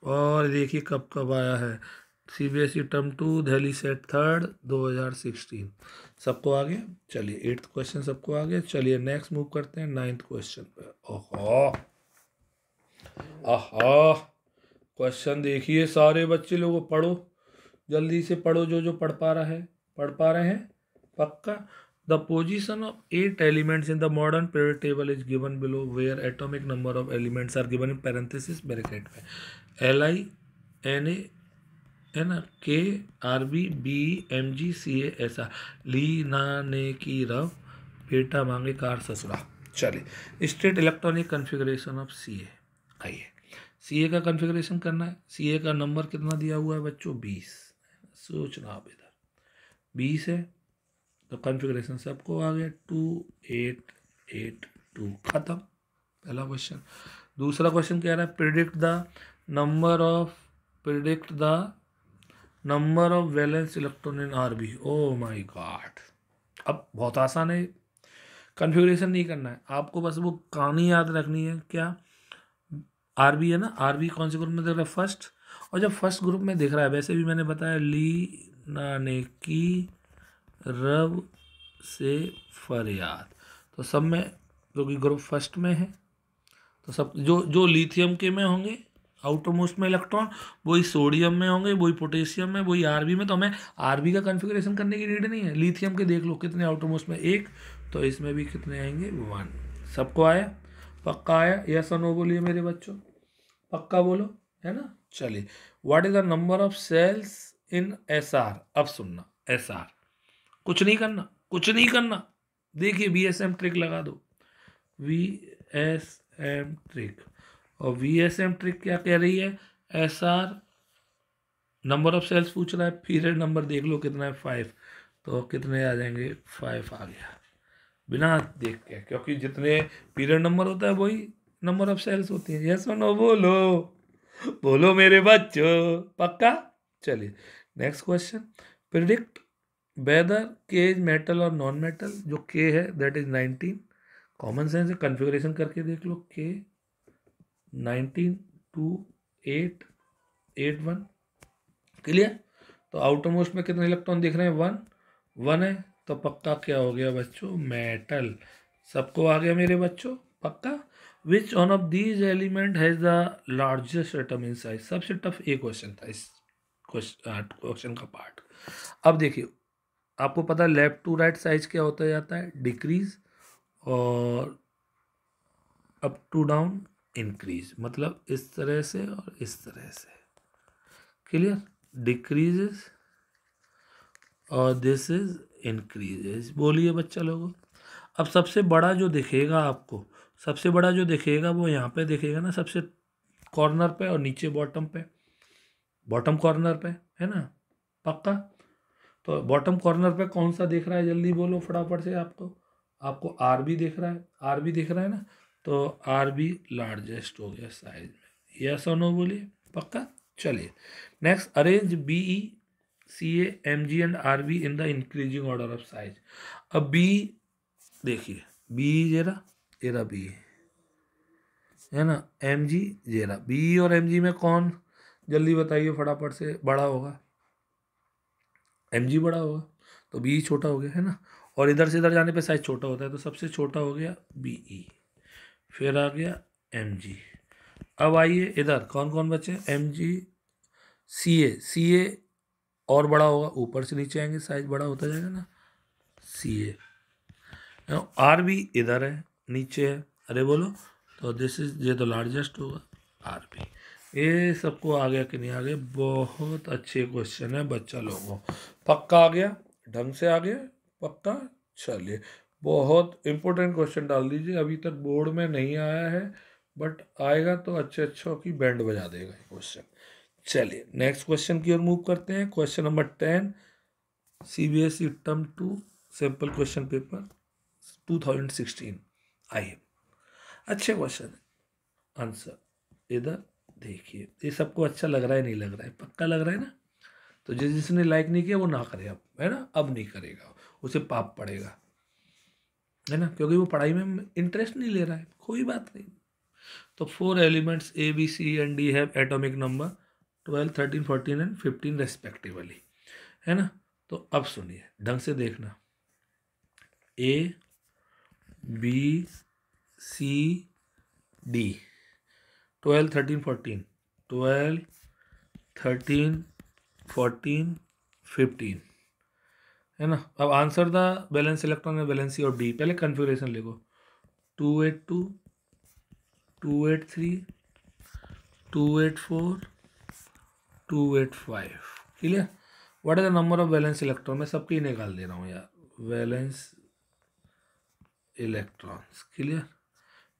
और देखिए कब कब आया है, CBSE term 2 Delhi set third 2016। सबको आ गया। चलिए 8th क्वेश्चन सबको आ गया। चलिए नेक्स्ट मूव करते हैं 9th क्वेश्चन पे। ओहो, आहा, क्वेश्चन देखिए सारे बच्चे लोगों, पढ़ो जल्दी से पढ़ो, जो जो पढ़ पा रहा है, पढ़ पा रहे हैं पक्का। The position of 8 elements in the modern period table is given below, where atomic number of elements are given in parenthesis bracket में। LI NA, है ना, KRB BMG CA, ऐसा ली ना ने की रव, बेटा मांगे कार ससुरा। चलिए state electronic configuration of CA। आइए CA का कन्फिग्रेशन करना है। CA का नंबर कितना दिया हुआ है बच्चों, 20। सोचना आप, इधर 20 है तो कॉन्फ़िगरेशन सबको आ गया 2882 खत्म। पहला क्वेश्चन। दूसरा क्वेश्चन कह रहा है predict the number of valence electron in RB. Oh my God, अब बहुत आसान है, कॉन्फ़िगरेशन नहीं करना है आपको, बस वो कहानी याद रखनी है। क्या आरबी है ना, आरबी कौन से ग्रुप में दिख रहा है, फर्स्ट। और जब फर्स्ट ग्रुप में दिख रहा है, वैसे भी मैंने बताया ली नाने की रब से फरियाद, तो सब में क्योंकि ग्रुप फर्स्ट में है तो सब जो जो लिथियम के में होंगे आउटर मोस्ट में इलेक्ट्रॉन, वही सोडियम में होंगे, वही पोटेशियम में, वही आरबी में। तो हमें आरबी का कॉन्फ़िगरेशन करने की नीड नहीं है। लिथियम के देख लो कितने आउटर मोस्ट में, एक, तो इसमें भी कितने आएंगे, 1। सबको आया, पक्का आया, यस और नो बोलिए मेरे बच्चों, पक्का बोलो, है ना। चलिए, what is the number of shells in S R. अब सुनना, एस आर कुछ नहीं करना, कुछ नहीं करना। देखिए VSM ट्रिक लगा दो, VSM ट्रिक। और VSM ट्रिक क्या कह रही है, SR नंबर ऑफ सेल्स पूछ रहा है, पीरियड नंबर देख लो कितना है, 5, तो कितने आ जाएंगे, 5 आ गया बिना देख के, क्योंकि जितने पीरियड नंबर होता है वही नंबर ऑफ सेल्स होती है। यस और नो बोलो, बोलो मेरे बच्चों, पक्का। चलिए नेक्स्ट क्वेश्चन, प्रिडिक्ट वेदर के इज मेटल और नॉन मेटल। जो के है दैट इज 19, कॉमन सेंस है, कन्फिग्रेशन करके देख लो, के 19 2 8 8 1, क्लियर। तो आउटर मोस्ट में कितने इलेक्ट्रॉन दिख रहे हैं, 1 है, तो पक्का क्या हो गया बच्चों, मेटल। सबको आ गया मेरे बच्चों, पक्का। Which one of these element has the largest atom in size. सबसे टफ एक क्वेश्चन था इस क्वेश्चन का पार्ट। अब देखिए, आपको पता है लेफ्ट टू राइट साइज क्या होता जाता है, डिक्रीज, और अप टू डाउन इंक्रीज, मतलब इस तरह से और इस तरह से, क्लियर। डिक्रीजेस और दिस इज इंक्रीजेस। बोलिए बच्चा लोगों। अब सबसे बड़ा जो दिखेगा आपको, सबसे बड़ा जो दिखेगा वो यहाँ पे दिखेगा ना, सबसे कॉर्नर पे, और नीचे बॉटम पे, बॉटम कॉर्नर पे, है ना, पक्का। तो बॉटम कॉर्नर पे कौन सा दिख रहा है, जल्दी बोलो फटाफट से। आपको आर बी दिख रहा है, आर बी दिख रहा है ना, तो आर बी लार्जेस्ट हो गया साइज में। यस और नो बोलिए, पक्का। चलिए next, arrange BE CA MG and RB in the increasing order of size. अब बी देखिए, बी जेरा बी है ना, MG जेरा, बी और MG में कौन, जल्दी बताइए फटाफट से, बड़ा होगा, MG बड़ा होगा, तो बी छोटा हो गया, है ना। और इधर से इधर जाने पे साइज छोटा होता है, तो सबसे छोटा हो गया BE, फिर आ गया MG। अब आइए इधर, कौन कौन बचे, MG CA और बड़ा होगा, ऊपर से नीचे आएंगे साइज बड़ा होता जाएगा ना, CA। RB इधर है, नीचे है, अरे बोलो, तो दिस इज, ये तो लार्जेस्ट होगा, RB। ये सबको आ गया कि नहीं आ गया, बहुत अच्छे क्वेश्चन है बच्चा लोगों, पक्का आ गया, ढंग से आ गया, पक्का। चलिए, बहुत इंपॉर्टेंट क्वेश्चन डाल दीजिए, अभी तक बोर्ड में नहीं आया है, बट आएगा तो अच्छे अच्छों की बैंड बजा देगा ये क्वेश्चन। चलिए नेक्स्ट क्वेश्चन की ओर मूव करते हैं। Question number 10, CBSE term 2 sample question paper 2016। आइए, अच्छे क्वेश्चन है, आंसर इधर देखिए। ये सबको अच्छा लग रहा है, नहीं लग रहा है, पक्का लग रहा है ना। तो जिसने लाइक नहीं किया वो ना करे अब, है ना, अब नहीं करेगा, उसे पाप पड़ेगा, है ना, क्योंकि वो पढ़ाई में इंटरेस्ट नहीं ले रहा है, कोई बात नहीं। तो 4 elements ABCD have atomic number 12 13 14 and 15 respectively, है ना। तो अब सुनिए, ढंग से देखना, A B C D 12 13 14 12 13 14 15, है ना। अब answer the balance electron and valency of D. पहले कन्फिग्रेशन लिखो, 282 283 284 285, clear. What is the number of valence electron. मैं सबके ही निकाल दे रहा हूँ यार, वैलेंस इलेक्ट्रॉन्स, क्लियर।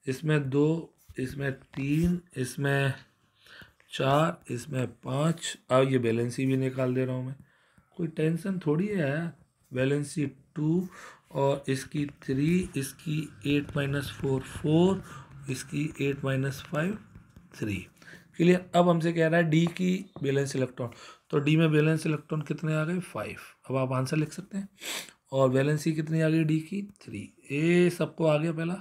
इसमें 2, इसमें 3, इसमें 4, इसमें 5। अब ये बैलेंसी भी निकाल दे रहा हूँ मैं, कोई टेंशन थोड़ी है यार, वैलेंसी 2 और इसकी 3, इसकी 8 माइनस 4 4, इसकी 8 माइनस 5 3। क्लियर। अब हमसे कह रहा है डी की वैलेंस इलेक्ट्रॉन, तो डी में वैलेंस इलेक्ट्रॉन कितने आ गए 5। अब आप आंसर लिख सकते हैं। और वैलेंसी कितनी आ गई डी की 3। ये सबको आ गया पहला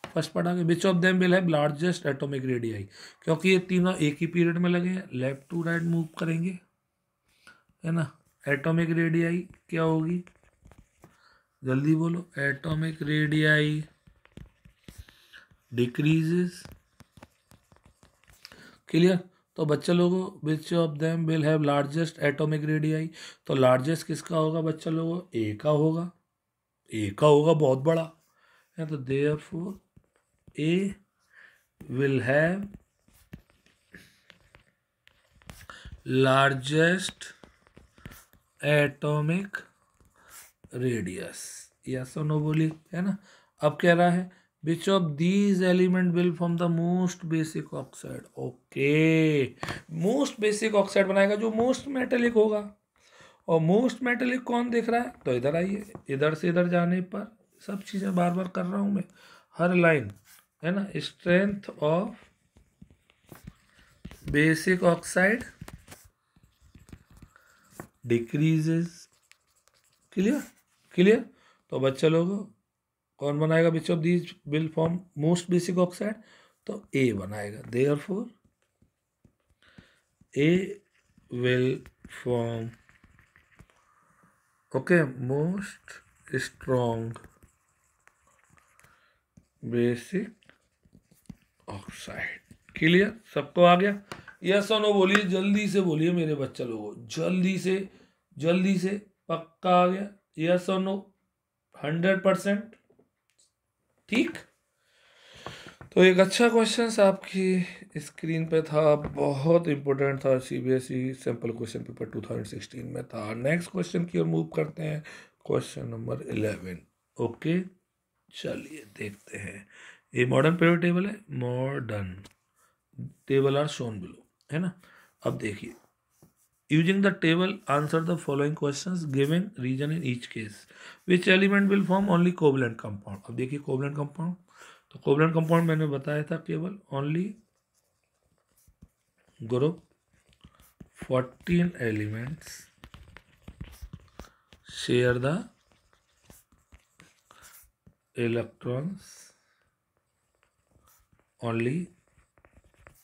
फर्स्ट पार्ट आ गया। Which of them will have largest atomic radii, क्योंकि ये तीनों एक ही पीरियड में लगे हैं, लेफ्ट टू राइट मूव करेंगे, है ना। एटॉमिक रेडियाई क्या होगी, जल्दी बोलो। Atomic radii decreases. क्लियर। तो बच्चा लोगों, which of them will have largest atomic radii, तो लार्जेस्ट किसका होगा बच्चा लोगों, ए का होगा। ए का होगा, बहुत बड़ा है, तो therefore A will have largest atomic radius. Yes और नो बोली, है ना। अब कह रहा है which of these element will form the most basic oxide. Okay, most basic oxide बनाएगा जो मोस्ट मेटेलिक होगा। और मोस्ट मेटेलिक कौन दिख रहा है, तो इधर आइए, इधर से इधर जाने पर सब चीज़ें बार बार कर रहा हूँ मैं, हर लाइन, है ना। Strength of basic oxide decreases. Clear. Clear. तो बच्चा लोगों कौन बनाएगा which of these will form most basic oxide, तो ए बनाएगा। Therefore A will form okay most strong basic oxide. Clear, सबको आ गया। यस और नो बोलिए, जल्दी से बोलिए मेरे बच्चे लोगों, जल्दी से जल्दी से। पक्का आ गया, यस और नो 100%। ठीक। तो एक अच्छा क्वेश्चन आपकी स्क्रीन पे था, बहुत इंपॉर्टेंट था, सीबीएसई सैम्पल क्वेश्चन पेपर 2016 में था। नेक्स्ट क्वेश्चन की ओर मूव करते हैं, क्वेश्चन नंबर 11। ओके, चलिए देखते हैं। ये मॉडर्न पीरियड टेबल है, modern table are shown below, है ना। अब देखिए, using the table answer the following questions giving reason in each case. Which element will form only covalent compound. अब देखिए कोवलेंट कंपाउंड, तो कोवलेंट कंपाउंड मैंने बताया था केवल only group 14 elements share the electrons only.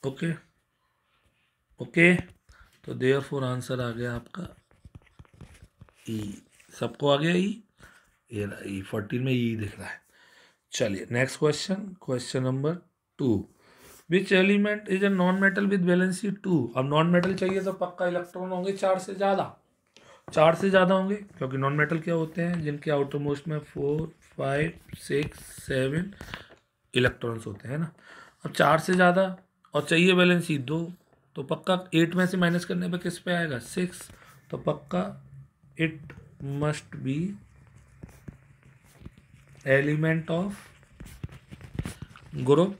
Okay okay, तो देयरफॉर आंसर आ गया आपका ई। सबको आ गया ई, ये ई 14 में ई दिख रहा है। चलिए next question, question number 2। Which element is a non metal with valency 2। अब नॉन मेटल चाहिए तो पक्का इलेक्ट्रॉन होंगे 4 से ज़्यादा, 4 से ज़्यादा होंगे, क्योंकि नॉन मेटल क्या होते हैं जिनके आउटर मोस्ट में 4 5 6 7 इलेक्ट्रॉन्स होते हैं ना। अब 4 से ज़्यादा और चाहिए वैलेंसी 2, तो पक्का 8 में से माइनस करने पे किस पे आएगा 6, तो पक्का it must be element of group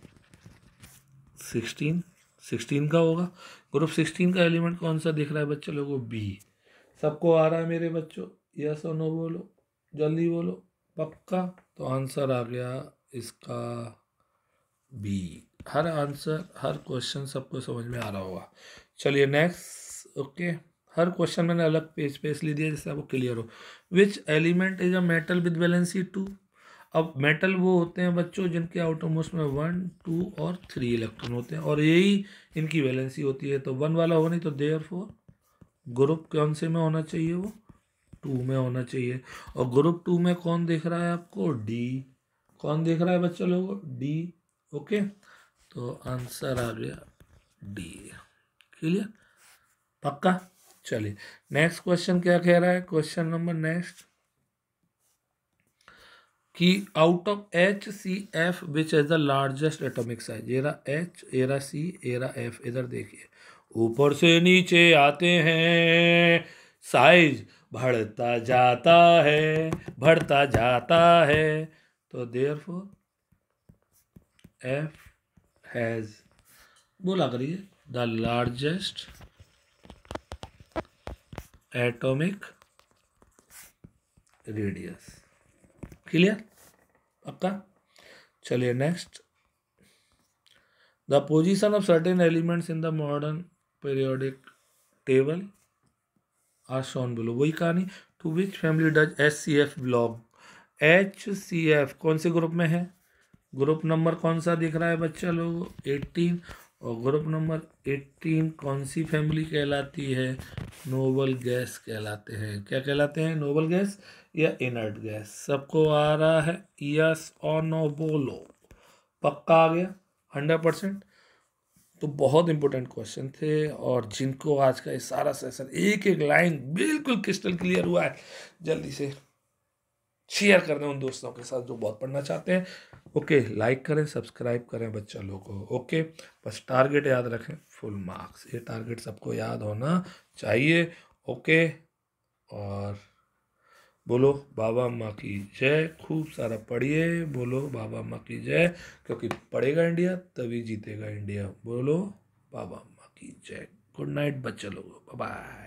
16 का होगा। ग्रुप 16 का एलिमेंट कौन सा दिख रहा है बच्चों लोगों, बी। सबको आ रहा है मेरे बच्चों, यस और नो बोलो, जल्दी बोलो, पक्का। तो आंसर आ गया इसका बी। हर आंसर, हर क्वेश्चन सबको समझ में आ रहा होगा। चलिए नेक्स्ट। ओके, हर क्वेश्चन मैंने अलग पेज पे इसलिए दिया जिससे आपको क्लियर हो। Which element is a metal with valency 2। अब मेटल वो होते हैं बच्चों जिनके आउटर मोस्ट में 1 2 और 3 इलेक्ट्रॉन होते हैं, और यही इनकी वैलेंसी होती है। तो 1 वाला होगा नहीं, तो देयरफॉर ग्रुप कौन से में होना चाहिए, वो 2 में होना चाहिए। और ग्रुप 2 में कौन दिख रहा है आपको, डी। कौन दिख रहा है बच्चों लोगों, डी। ओके, तो आंसर आ गया डी। क्लियर, पक्का। चलिए नेक्स्ट क्वेश्चन क्या कह रहा है, क्वेश्चन नंबर नेक्स्ट कि out of H C F which is the largest atomic size. एरा एच, एरा सी, एरा एफ। इधर देखिए, ऊपर से नीचे आते हैं, साइज बढ़ता जाता है, बढ़ता जाता है। तो देयरफॉर एफ हैज, बोला करिए, the largest atomic radius. Clear? पक्का? चलिए next, the position of certain elements in the modern periodic table are shown below. वही कहानी, to which family does HCF belong. HCF कौन से ग्रुप में है? ग्रुप नंबर कौन सा दिख रहा है बच्चा लोग? 18। और ग्रुप नंबर 18 कौन सी फैमिली कहलाती है? नोबल गैस कहलाते हैं। क्या कहलाते हैं? नोबल गैस या इनर्ट गैस। सबको आ रहा है? यस और नो बोलो। पक्का आ गया 100%। तो बहुत इंपॉर्टेंट क्वेश्चन थे, और जिनको आज का ये सारा सेशन एक एक लाइन बिल्कुल क्रिस्टल क्लियर हुआ है, जल्दी से शेयर कर दें उन दोस्तों के साथ जो बहुत पढ़ना चाहते हैं। ओके, लाइक करें, सब्सक्राइब करें बच्चा लोगों को। ओके, बस टारगेट याद रखें, फुल मार्क्स, ये टारगेट सबको याद होना चाहिए। ओके, और बोलो बाबा माँ की जय। खूब सारा पढ़िए, बोलो बाबा माँ की जय, क्योंकि पढ़ेगा इंडिया तभी जीतेगा इंडिया। बोलो बाबा माँ की जय। गुड नाइट बच्चे लोगों, बाय बाय।